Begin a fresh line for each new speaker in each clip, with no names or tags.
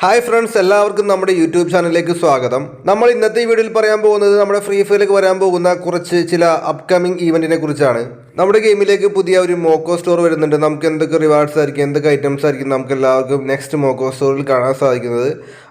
Hi friends, എല്ലാവർക്കും നമ്മുടെ YouTube ചാനലിലേക്ക് സ്വാഗതം. നമ്മൾ ഇന്നത്തെ ഈ വീഡിയോയിൽ പറയാൻ പോകുന്നത് നമ്മുടെ ഫ്രീ ഫയറിലേക്ക് വരാൻ പോകുന്ന ചില അപ്കമിങ് ഈവൻറ്റിനെ കുറിച്ചാണ്. നമ്മുടെ ഗെയിമിലേക്ക് പുതിയ ഒരു മോക്കോ സ്റ്റോർ വരുന്നുണ്ട്. നമുക്ക് എന്തൊക്കെ റിവാർഡ്സ് ആയിരിക്കും, എന്തൊക്കെ ഐറ്റംസ് ആയിരിക്കും നമുക്ക് എല്ലാവർക്കും നെക്സ്റ്റ് മോക്കോ സ്റ്റോറിൽ കാണാൻ സാധിക്കുന്നത്.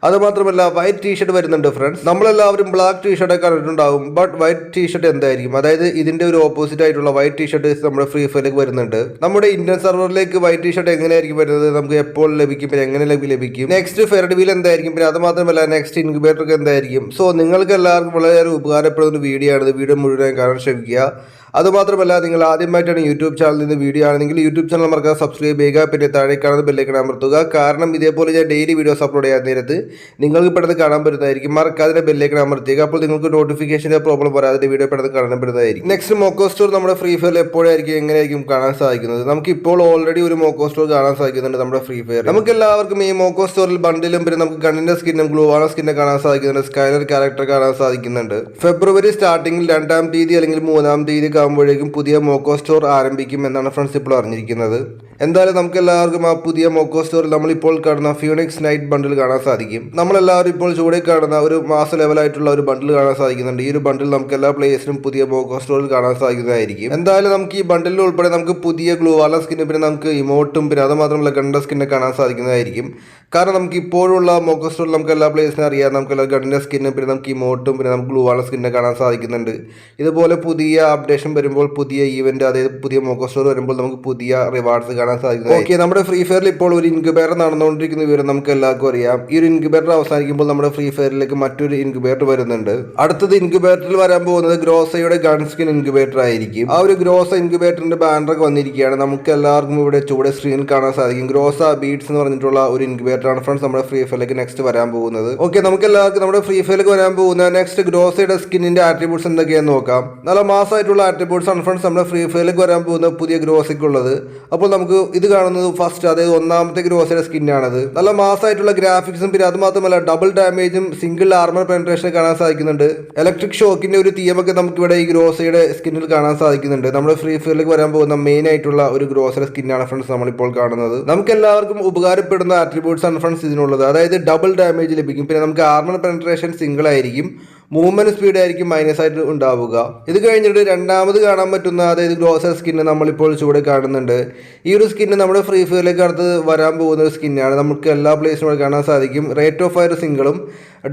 അതുമാത്രമല്ല വൈറ്റ് ടീഷർട്ട് വരുന്നുണ്ട് ഫ്രണ്ട്സ്. നമ്മളെല്ലാവരും ബ്ലാക്ക് ടീഷർട്ട് കണ്ടിട്ടുണ്ടാകും. ബട്ട് വൈറ്റ് ടീഷർട്ട് എന്തായിരിക്കും, അതായത് ഇതിന്റെ ഒരു ഓപ്പോസിറ്റ് ആയിട്ടുള്ള വൈറ്റ് ടീഷർട്ട് നമ്മുടെ ഫ്രീ ഫയറിലേക്ക് വരുന്നുണ്ട്. നമ്മുടെ ഇന്ത്യൻ സെർവറിലേക്ക് വൈറ്റ് ടീഷർട്ട് എങ്ങനെയായിരിക്കും വരുന്നത്, നമുക്ക് എപ്പോൾ ലഭിക്കും, പിന്നെ എങ്ങനെ ലഭിക്കും, നെക്സ്റ്റ് ഫെയർഡ് വീൽ എന്തായിരിക്കും, പിന്നെ അത് മാത്രമല്ല നെക്സ്റ്റ് ഇൻക്യുബേറ്റർ ഒക്കെ എന്തായിരിക്കും. സോ നിങ്ങൾക്ക് എല്ലാവർക്കും വളരെ ഉപകാരപ്പെടുന്ന ഒരു വീഡിയോ ആണ്. വീഡിയോ മുഴുവൻ കാണാൻ ശ്രമിക്കുക. അതുമാത്രമല്ല, നിങ്ങൾ ആദ്യമായിട്ടാണ് യൂട്യൂബ് ചാനലിൽ നിന്ന് വീഡിയോ ആണെങ്കിൽ യൂട്യൂബ് ചാനൽ മറക്കാതെ സബ്സ്ക്രൈബ് ചെയ്യുക. പിന്നെ താഴെ കാണുന്ന ബെല്ലൈക്കൺ അമർത്തുക. കാരണം ഇതേപോലെ ഞാൻ ഡെയിലി വീഡിയോസ് അപ്ലോഡ് ചെയ്യാൻ നേരത്ത് നിങ്ങൾക്ക് പെട്ടെന്ന് കാണാൻ പറ്റുന്നതായിരിക്കും. മറക്കാതെ ബെല്ലൈക്കൺ അമർത്തുക. അപ്പോൾ നിങ്ങൾക്ക് നോട്ടിഫിക്കേഷൻ്റെ പ്രോബ്ലം വരാതെ വീഡിയോ പെട്ടെന്ന് കാണാൻ പറ്റുന്നതായിരിക്കും. നെക്സ്റ്റ് മോക്കോ സ്റ്റോർ നമ്മുടെ ഫ്രീ ഫയറിൽ എപ്പോഴായിരിക്കും എങ്ങനെയായിരിക്കും കാണാൻ സാധിക്കുന്നത്. നമുക്ക് ഇപ്പോൾ ഓൾറെഡി ഒരു മോക്കോ സ്റ്റോർ കാണാൻ സാധിക്കുന്നുണ്ട് നമ്മുടെ ഫ്രീ ഫയർ. നമുക്ക് എല്ലാവർക്കും ഈ മോക്കോ സ്റ്റോറിൽ ബണ്ടിലും പിന്നെ നമുക്ക് ഗണ്ണിന്റെ സ്കിന്നും ഗ്ലൂവാള സ്കിന്നും കാണാൻ സാധിക്കുന്നുണ്ട്. സ്കൈലർ ക്യാരക്ടർ കാണാൻ സാധിക്കുന്നുണ്ട്. ഫെബ്രുവരി സ്റ്റാർട്ടിങ്ങിൽ 2-ാം തീയതി അല്ലെങ്കിൽ 3-ാം തീയതി ആകുമ്പോഴേക്കും പുതിയ മോക്കോ സ്റ്റോർ ആരംഭിക്കും എന്നാണ് ഫ്രണ്ട്സ് ഇപ്പോൾ അറിഞ്ഞിരിക്കുന്നത്. എന്തായാലും നമുക്ക് എല്ലാവർക്കും ആ പുതിയ മോക്കോ സ്റ്റോറിൽ നമ്മളിപ്പോൾ കാണുന്ന ഫീനിക്സ് നൈറ്റ് ബണ്ടിൽ കാണാൻ സാധിക്കും. നമ്മളെല്ലാവരും ഇപ്പോൾ ചൂടിൽ കാണുന്ന ഒരു മാസ ലെവലായിട്ടുള്ള ഒരു ബണ്ടിൽ കാണാൻ സാധിക്കുന്നുണ്ട്. ഈ ഒരു ബണ്ടിൽ നമുക്ക് എല്ലാ പ്ലേയേഴ്സിനും പുതിയ മോക്കോ സ്റ്റോറിൽ കാണാൻ സാധിക്കുന്നതായിരിക്കും. എന്തായാലും നമുക്ക് ഈ ബണ്ടിൽ ഉൾപ്പെടെ നമുക്ക് പുതിയ ഗ്ലൂവാല സ്കിന്നും പിന്നെ നമുക്ക് ഇമോട്ടും പിന്നെ അത് മാത്രമല്ല ഗണ്ട സ്കിന്നെ കാണാൻ സാധിക്കുന്നതായിരിക്കും. കാരണം നമുക്ക് ഇപ്പോഴുള്ള മോക്കോ സ്റ്റോറിൽ നമുക്ക് എല്ലാ പ്ലേയേഴ്സിനും അറിയാം, നമുക്ക് എല്ലാ ഗണ്ണിന്റെ സ്കിന്നും പിന്നെ നമുക്ക് ഇമോട്ടും പിന്നെ നമുക്ക് ഗ്ലൂവാല സ്കിന്നെ കാണാൻ സാധിക്കുന്നുണ്ട്. ഇതുപോലെ പുതിയ അപ്ഡേഷൻ വരുമ്പോൾ, പുതിയ ഈവന്റ്, അതായത് പുതിയ മോക്കോ സ്റ്റോർ വരുമ്പോൾ നമുക്ക് പുതിയ റിവാർഡ്സ് കാണാൻ സാധിക്കും. ഓക്കെ, നമ്മുടെ ഫ്രീ ഫയറിൽ ഇപ്പോൾ ഒരു ഇൻക്യുബേറ്റർ നടന്നുകൊണ്ടിരിക്കുന്ന വിവരം നമുക്ക് എല്ലാവർക്കും അറിയാം. ഈ ഒരു ഇൻക്യുബേറ്റർ അവസാനിക്കുമ്പോൾ നമ്മുടെ ഫ്രീ ഫയറിലേക്ക് മറ്റൊരു ഇൻക്യുബേറ്റർ വരുന്നുണ്ട്. അടുത്തത് ഇൻക്യുബേറ്ററിൽ വരാൻ പോകുന്നത് ഗ്രോസയുടെ ഗൺ സ്കിൻ ഇൻക്യുബേറ്റർ ആയിരിക്കും. ആ ഒരു ഗ്രോസ ഇൻക്യുബേറ്ററിന്റെ ബാനറൊക്കെ വന്നിരിക്കുകയാണ്. നമുക്ക് എല്ലാവർക്കും ഇവിടെ ചൂടെ സ്ക്രീനിൽ കാണാൻ സാധിക്കും. ഗ്രോസ ബീഡ്സ് എന്ന് പറഞ്ഞിട്ടുള്ള ഒരു ഇൻക്യുബേറ്റർ ആണ് ഫ്രണ്ട്സ് നമ്മുടെ ഫ്രീ ഫയറിലേക്ക് നെക്സ്റ്റ് വരാൻ പോകുന്നത്. ഓക്കെ, നമുക്ക് എല്ലാവർക്കും നമ്മുടെ ഫ്രീ ഫയറിലേക്ക് വരാൻ പോകുന്ന നെക്സ്റ്റ് ഗ്രോസയുടെ സ്കിന്നിന്റെ ആട്രിബ്യൂട്ട്സ് എന്തൊക്കെയാണെന്ന് നോക്കാം. നല്ല മാസമായിട്ടുള്ള ആട്രിബ്യൂട്ട്സ് ആണ് ഫ്രണ്ട്സ് നമ്മുടെ ഫ്രീ ഫയറിലേക്ക് വരാൻ പോകുന്ന പുതിയ ഗ്രോസയ്ക്കുള്ളത്. അപ്പോൾ നമുക്ക് ഇത് കാണുന്നത് ഫസ്റ്റ്, അതായത് ഒന്നാമത്തെ ഗ്രോസയുടെ സ്കിന്നാണത്. നല്ല മാസമായിട്ടുള്ള ഗ്രാഫിക്സും പിന്നെ അത് മാത്രമല്ല ഡബിൾ ഡാമേജും സിംഗിൾ ആർമർ പെനട്രേഷനും കാണാൻ സാധിക്കുന്നുണ്ട്. ഇലക്ട്രിക് ഷോക്കിന്റെ ഒരു തീമൊക്കെ നമുക്ക് ഇവിടെ ഈ ഗ്രോസയുടെ സ്കിന്നിൽ കാണാൻ സാധിക്കുന്നുണ്ട്. നമ്മുടെ ഫ്രീ ഫയറിലേക്ക് വരാൻ പോകുന്ന മെയിൻ ആയിട്ടുള്ള ഒരു ഗ്രോസയുടെ സ്കിന്നാണ് ഫ്രണ്ട്സ് നമ്മളിപ്പോൾ കാണുന്നത്. നമുക്ക് എല്ലാവർക്കും ഉപകാരപ്പെടുന്ന ആട്രിബ്യൂട്ട്സ് ആണ് ഫ്രണ്ട്സ് ഇതിനുള്ളത്. അതായത് ഡബിൾ ഡാമേജ് ലഭിക്കും, പിന്നെ നമുക്ക് ആർമർ പെനട്രേഷൻ സിംഗിൾ ആയിരിക്കും, മൂവ്മെന്റ് സ്പീഡ് ആയിരിക്കും മൈനസ് ആയിട്ട് ഉണ്ടാവുക. ഇത് കഴിഞ്ഞിട്ട് രണ്ടാമത് കാണാൻ പറ്റുന്ന അതായത് ഗ്രോസർ സ്കിന്ന് നമ്മളിപ്പോൾ ചൂടെ കാണുന്നുണ്ട്. ഈ ഒരു സ്കിന്ന് നമ്മുടെ ഫ്രീ ഫയറിലേക്ക് അടുത്ത് വരാൻ പോകുന്ന ഒരു സ്കിന്നാണ്. നമുക്ക് എല്ലാ പ്ലേസിലും കാണാൻ സാധിക്കും. റേറ്റ് ഓഫ് ഫയർ സിംഗിളും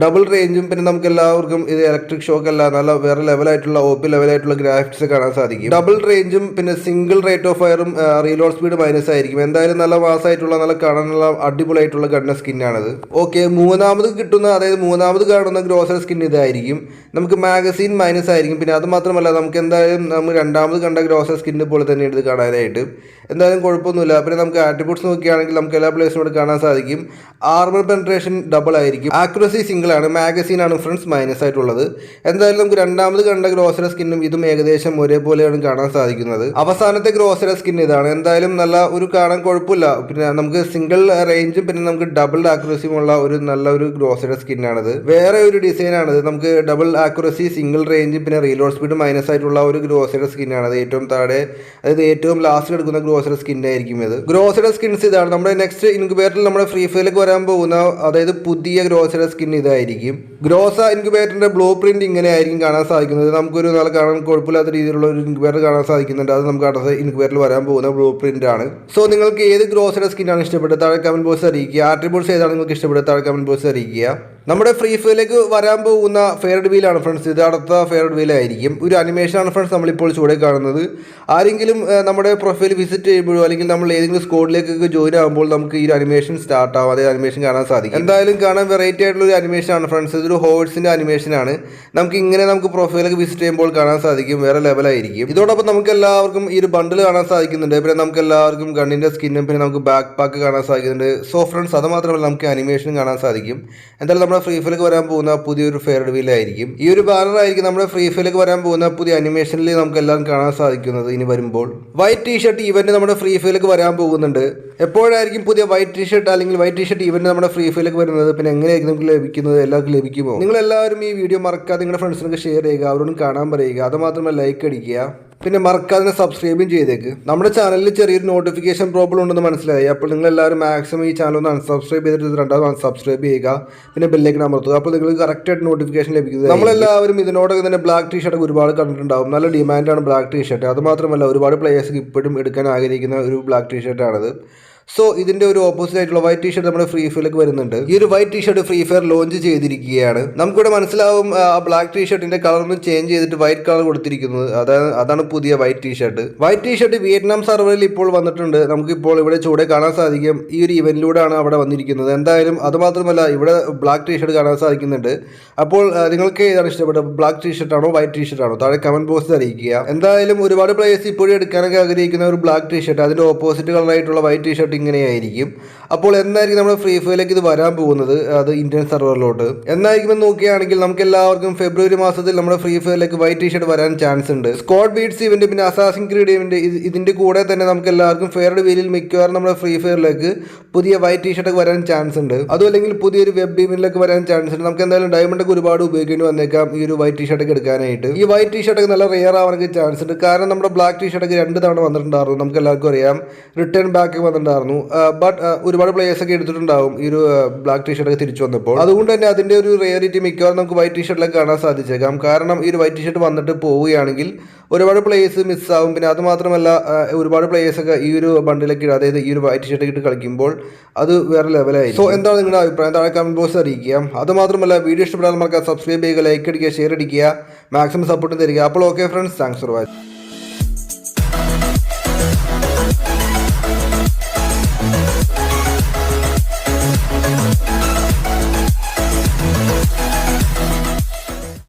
ഡബിൾ റേഞ്ചും പിന്നെ നമുക്ക് എല്ലാവർക്കും ഇത് ഇലക്ട്രിക് ഷോക്ക് അല്ല, നല്ല വേറെ ലെവലായിട്ടുള്ള OP ലെവലായിട്ടുള്ള ഗ്രാഫിക്സ് കാണാൻ സാധിക്കും. ഡബിൾ റേഞ്ചും പിന്നെ സിംഗിൾ റേറ്റ് ഓഫ് ഫയറും റീലോഡ് സ്പീഡ് മൈനസ് ആയിരിക്കും. എന്തായാലും നല്ല മാസമായിട്ടുള്ള നല്ല കാണാനുള്ള അടിപൊളിയായിട്ടുള്ള ഗണ്ണ സ്കിന്നാണത്. ഓക്കെ, മൂന്നാമത് കാണുന്ന ഗ്രോസർ സ്കിൻ ഇതായിരിക്കും. നമുക്ക് മാഗസീൻ മൈനസ് ആയിരിക്കും. പിന്നെ അത് മാത്രമല്ല നമുക്ക് എന്തായാലും നമ്മൾ രണ്ടാമത് കണ്ട ഗ്രോസർ സ്കിന്നിനെ പോലെ തന്നെ എടുത്ത് കാണാനായിട്ട് എന്തായാലും കുഴപ്പമൊന്നുമില്ല. പിന്നെ നമുക്ക് ആട്രിബ്യൂട്ട്സ് നോക്കുകയാണെങ്കിൽ നമുക്ക് എല്ലാ പ്ലേസിനോട് കാണാൻ സാധിക്കും. ആർമർ പെനട്രേഷൻ ഡബിൾ ആയിരിക്കും, ആക്യുറസി സിംഗിൾ ആണ്, മാഗസീൻ ആണ് ഫ്രണ്ട്സ് മൈനസ് ആയിട്ടുള്ളത്. എന്തായാലും നമുക്ക് രണ്ടാമത് കണ്ട ഗ്രോസർ സ്കിന്നും ഇതും ഏകദേശം ഒരേപോലെയാണ് കാണാൻ സാധിക്കുന്നത്. അവസാനത്തെ ഗ്രോസർ സ്കിൻ ഇതാണ്. എന്തായാലും നല്ല ഒരു കാണാൻ കുഴപ്പമില്ല. പിന്നെ നമുക്ക് സിംഗിൾ റേഞ്ചും പിന്നെ നമുക്ക് ഡബിൾ ആക്യുറസിയും ഉള്ള ഒരു നല്ല ഒരു ഗ്രോസർ സ്കിന്നാണിത്. വേറെ ഒരു ഡിസൈൻ ആണിത്. നമുക്ക് ഡബിൾ ആക്യുറസി, സിംഗിൾ റേഞ്ച് പിന്നെ റീലോഡ് സ്പീഡ് മൈനസ് ആയിട്ടുള്ള ഒരു ഗ്രോസയുടെ സ്കിന്നാണ്. അത് ഏറ്റവും താഴെ, അതായത് ഏറ്റവും ലാസ്റ്റ് എടുക്കുന്ന ഗ്രോസയുടെ സ്കിന്നായിരിക്കും ഇത്. ഗ്രോസയുടെ സ്കിൻസ് ഇതാണ്. നമ്മുടെ നെക്സ്റ്റ് ഇൻക്യുബേറ്ററിൽ നമ്മുടെ ഫ്രീ ഫയറിലേക്ക് വരാൻ പോകുന്ന അതായത് പുതിയ ഗ്രോസയുടെ സ്കിൻ ഇതായിരിക്കും. ഗ്രോസ ഇൻക്യുബേറ്ററിന്റെ ബ്ലൂ പ്രിന്റ് ഇങ്ങനെ ആയിരിക്കും കാണാൻ സാധിക്കുന്നത്. നമുക്കൊരു നല്ല കാണാൻ കുഴപ്പമില്ലാത്ത രീതിയിലുള്ള ഒരു ഇൻക്യുബേറ്റർ കാണാൻ സാധിക്കുന്നുണ്ട്. അത് നമുക്ക് അടുത്ത ഇൻക്യുബേറ്ററിൽ വരാൻ പോകുന്ന ബ്ലൂ പ്രിന്റ് ആണ്. സോ നിങ്ങൾക്ക് ഏത് ഗ്രോസയുടെ സ്കിന്നാണ് ഇഷ്ടപ്പെട്ടത് താഴെ കമന്റ് ബോക്സ് അറിയിക്കുക. ആട്രിബ്യൂട്ട്സ് ഏതാണ് നിങ്ങൾക്ക് ഇഷ്ടപ്പെട്ടത് താഴെ കമന്റ് ബോക്സ് അറിയിക്കുക. നമ്മുടെ ഫ്രീ ഫയറിലേക്ക് വരാൻ പോകുന്ന ഫെയർഡ് വീലാണ് ഫ്രണ്ട്സ്. ഇത് അടുത്ത ഫെയർഡ് വീൽ ആയിരിക്കും. ഒരു അനിമേഷനാണ് ഫ്രണ്ട്സ് നമ്മളിപ്പോൾ ചൂടെ കാണുന്നത്. ആരെങ്കിലും നമ്മുടെ പ്രൊഫൈൽ വിസിറ്റ് ചെയ്യുമ്പോഴോ അല്ലെങ്കിൽ നമ്മൾ ഏതെങ്കിലും സ്കോഡിലേക്കൊക്കെ ജോയിൻ ആകുമ്പോൾ നമുക്ക് ഈ ഒരു അനിമേഷൻ സ്റ്റാർട്ട് ആവും, അതേ അനിമേഷൻ കാണാൻ സാധിക്കും. എന്തായാലും കാണാൻ വെറൈറ്റി ആയിട്ടുള്ള ഒരു അനിമേഷനാണ് ഫ്രണ്ട്സ്. ഇതൊരു ഹോഴ്സിന്റെ അനിമേഷനാണ്. നമുക്ക് പ്രൊഫൈലൊക്കെ വിസിറ്റ് ചെയ്യുമ്പോൾ കാണാൻ സാധിക്കും, വേറെ ലെവലായിരിക്കും. ഇതോടൊപ്പം നമുക്ക് എല്ലാവർക്കും ഈ ഒരു ബണ്ടിൽ കാണാൻ സാധിക്കുന്നുണ്ട്. പിന്നെ നമുക്ക് എല്ലാവർക്കും ഗണ്ണിന്റെ സ്കിന്നും പിന്നെ നമുക്ക് ബാക്ക് പാക്ക് കാണാൻ സാധിക്കുന്നുണ്ട്. സോ ഫ്രണ്ട്സ്, അത് മാത്രമല്ല നമുക്ക് അനിമേഷൻ കാണാൻ സാധിക്കും. എന്തായാലും നമ്മുടെ ഫ്രീ ഫയറിലേക്ക് വരാൻ പോകുന്ന പുതിയൊരു ഫെയർഡ് വീൽ ആയിരിക്കും. ഈ ഒരു ബാനർ ആയിരിക്കും നമ്മുടെ ഫ്രീ ഫയറിലേക്ക് വരാൻ പോകുന്ന പുതിയ അനിമേഷനിൽ നമുക്ക് എല്ലാം കാണാൻ സാധിക്കുന്നത്. ഇനി വരുമ്പോൾ വൈറ്റ് ടീഷർട്ട് ഈവന്റ് നമ്മുടെ ഫ്രീ ഫയറിലേക്ക് വരാൻ പോകുന്നുണ്ട്. എപ്പോഴായിരിക്കും പുതിയ വൈറ്റ് ടീഷർട്ട് അല്ലെങ്കിൽ വൈറ്റ് ടീഷർട്ട് ഈവന്റ് നമ്മുടെ ഫ്രീ ഫയറിലേക്ക് വരുന്നത്, പിന്നെ എങ്ങനെയായിരിക്കും നമുക്ക് ലഭിക്കുന്നത്, എല്ലാവർക്കും ലഭിക്കുമോ? നിങ്ങൾ എല്ലാവരും ഈ വീഡിയോ മറക്കാതെ നിങ്ങളുടെ ഫ്രണ്ട്സിനൊക്കെ ഷെയർ ചെയ്യുക, അവരോടും കാണാൻ പറയുക. അത് മാത്രമല്ല ലൈക്ക് അടിക്കുക. പിന്നെ മറക്കാതെ സബ്സ്ക്രൈബും ചെയ്തേക്ക്. നമ്മുടെ ചാനലിൽ ചെറിയൊരു നോട്ടിഫിക്കേഷൻ പ്രോബ്ലം ഉണ്ടെന്ന് മനസ്സിലായി. അപ്പോൾ നിങ്ങൾ എല്ലാവരും മാക്സിമം ഈ ചാനൽ ഒന്ന് അൺസബ്സ്ക്രൈബ് ചെയ്തിട്ട് രണ്ടാമത് അൺസബ്സ്ക്രൈബ് ചെയ്യുക, പിന്നെ ബെല്ലേക്ക് അമർത്തുക. അപ്പോൾ നിങ്ങൾക്ക് കറക്റ്റായിട്ട് നോട്ടിഫിക്കേഷൻ ലഭിക്കുന്നത്. നമ്മളെല്ലാവരും ഇതിനോടൊക്കെ തന്നെ ബ്ലാക്ക് ടീഷർട്ട് ഒരുപാട് കണ്ടിട്ടുണ്ടാവും. നല്ല ഡിമാൻഡാണ് ബ്ലാക്ക് ടീഷർട്ട്. അതുമാത്രമല്ല ഒരുപാട് പ്ലേയേഴ്സ് ഇപ്പോഴും എടുക്കാൻ ആഗ്രഹിക്കുന്ന ഒരു ബ്ലാക്ക് ടീഷർട്ടാണിത്. സോ ഇതിന്റെ ഒരു ഓപ്പോസിറ്റ് ആയിട്ടുള്ള വൈറ്റ് ടീഷർട്ട് നമ്മുടെ ഫ്രീ ഫയറിലേക്ക് വരുന്നുണ്ട്. ഈ ഒരു white T shirt free fire launch ചെയ്തിരിക്കുകയാണ്. നമുക്കിവിടെ മനസ്സിലാവും ആ ബ്ലാക്ക് ടീഷർട്ടിന്റെ കളർ ഒന്ന് ചേഞ്ച് ചെയ്തിട്ട് വൈറ്റ് കളർ കൊടുത്തിരിക്കുന്നത്. അതാണ് പുതിയ white T shirt. White T shirt Vietnam സർവറിൽ ഇപ്പോൾ വന്നിട്ടുണ്ട്. നമുക്കിപ്പോൾ ഇവിടെ ചൂടെ കാണാൻ സാധിക്കും. ഈ ഒരു ഇവന്റിലൂടെയാണ് അവിടെ വന്നിരിക്കുന്നത്. എന്തായാലും അതുമാത്രമല്ല ഇവിടെ ബ്ലാക്ക് ടീഷർട്ട് കാണാൻ സാധിക്കുന്നുണ്ട്. അപ്പോൾ നിങ്ങൾക്ക് ഏതാണ് ഇഷ്ടപ്പെട്ടത്? ബ്ലാക്ക് ടീഷർട്ട് ആണോ വൈറ്റ് ടീഷർട്ട് ആണോ? താഴെ കമന്റ് ബോക്സിൽ അറിയിക്കുക. എന്തായാലും ഒരുപാട് പ്ലേയേഴ്സ് ഇപ്പോഴും എടുക്കാനൊക്കെ ആഗ്രഹിക്കുന്ന ഒരു ബ്ലാക്ക് ടീഷർട്ട്, അതിന്റെ ഓപ്പോസിറ്റ് കളറായിട്ടുള്ള വൈറ്റ് ടീഷർട്ട് ഇങ്ങനെയായിരിക്കും. അപ്പോൾ എന്നായിരിക്കും നമ്മുടെ ഫ്രീ ഫയറിലേക്ക് ഇത് വരാൻ പോകുന്നത്? അത് ഇന്ത്യൻ സർവറിലോട്ട് എന്നായിരിക്കും നോക്കുകയാണെങ്കിൽ നമുക്ക് എല്ലാവർക്കും ഫെബ്രുവരി മാസത്തിൽ നമ്മുടെ ഫ്രീ ഫയറിലേക്ക് വൈറ്റ് ടീഷർട്ട് വരാൻ ചാൻസ് ഉണ്ട്. സ്ക്വാഡ് ബീറ്റ്സ് ഇവന്റ്, പിന്നെ അസാസിൻ ക്രീഡ് ഇവന്റ്, ഇതിന്റെ കൂടെ തന്നെ നമുക്ക് എല്ലാവർക്കും ഫെയർഡ് വീലിൽ മിക്കവാറും നമ്മുടെ ഫ്രീ ഫയറിലേക്ക് പുതിയ വൈറ്റ് ടീഷർട്ട് വരാൻ ചാൻസ് ഉണ്ട്. അതും അല്ലെങ്കിൽ പുതിയൊരു വെബ് ഇവന്റിലേക്ക് വരാൻ ചാൻസ് ഉണ്ട്. നമുക്ക് എന്തായാലും ഡയമണ്ട് ഒക്കെ ഒരുപാട് ഉപയോഗിക്കേണ്ടി വന്നേക്കാം ഈ ഒരു വൈറ്റ് ടീഷർട്ട് ഒക്കെ എടുക്കാനായിട്ട്. ഈ വൈറ്റ് ടീഷർട്ട് ഒക്കെ നല്ല റെയർ ആവാനൊക്കെ ചാൻസ് ഉണ്ട്. കാരണം നമ്മുടെ ബ്ലാക്ക് ടീഷർട്ട് ഒക്കെ 2 തവണ വന്നിട്ടുണ്ടായിരുന്നു. നമുക്ക് എല്ലാവർക്കും അറിയാം, റിട്ടേൺ ബാക്ക് വന്നിട്ടുണ്ടായിരുന്നു. ബട്ട് ഒരുപാട് പ്ലേയേഴ്സ് ഒക്കെ എടുത്തിട്ടുണ്ടാവും ഈ ഒരു ബ്ലാക്ക് ടീഷർട്ട് ഒക്കെ തിരിച്ചു വന്നപ്പോൾ. അതുകൊണ്ട് തന്നെ അതിന്റെ ഒരു റെയറിറ്റി മിക്കവാറും നമുക്ക് വൈറ്റ് ടീഷർട്ടിലൊക്കെ കാണാൻ സാധിച്ചേക്കാം. കാരണം ഈ ഒരു വൈറ്റ് ടീഷർട്ട് വന്നിട്ട് പോവുകയാണെങ്കിൽ ഒരുപാട് പ്ലേയേഴ്സ് മിസ്സാവും. പിന്നെ അതുമാത്രമല്ല ഒരുപാട് പ്ലേയേഴ്സ് ഒക്കെ ഈ ഒരു ബണ്ടിലൊക്കെ ഇടുക, അതായത് ഈ ഒരു വൈറ്റ് ടീഷർട്ട് ഇട്ട് കളിക്കുമ്പോൾ അത് വേറെ ലെവലായി. സോ എന്താണ് നിങ്ങളുടെ അഭിപ്രായം? താഴെ കമന്റ് ബോക്സ് അറിയിക്കുക. അതുമാത്രമല്ല വീഡിയോ ഇഷ്ടപ്പെടാൻ മറക്കാതെ സബ്സ്ക്രൈബ് ചെയ്യുക, ലൈക്ക് അടിക്കുക, ഷെയർ അടിക്കുക, മാക്സിമം സപ്പോർട്ട് തരിക. അപ്പോൾ okay friends, thanks for watching.